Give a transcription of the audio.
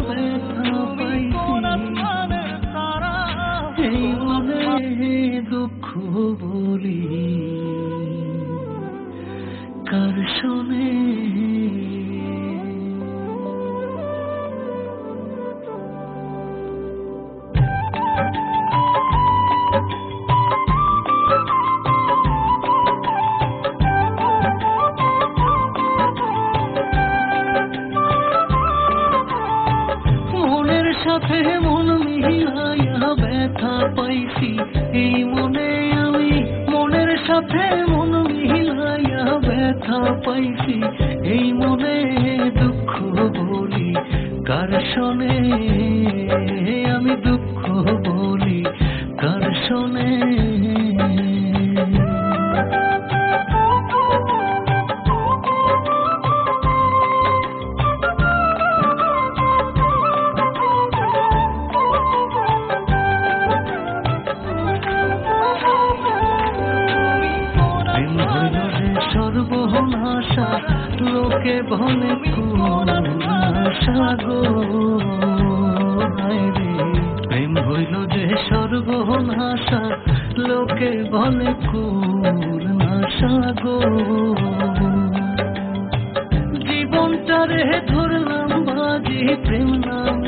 ব্যথা পাইছি এই মনে দুঃখ বলি কার শোনে সাথে মন মিলাইয়া ব্যথা পাইছি এই মনে আমি মনের সাথে মন মিলাইয়া ব্যথা পাইছি এই মনে দুঃখ বলি কার শোনে আমি দুঃখ বলি কার শোনে সর্বনাশা লোকে বলে কোন আশা গো রে প্রেম হইল যে সর্বনাশা লোকে বলে কোন আশা গো জীবনটারে ধরলাম বাজি প্রেম নাম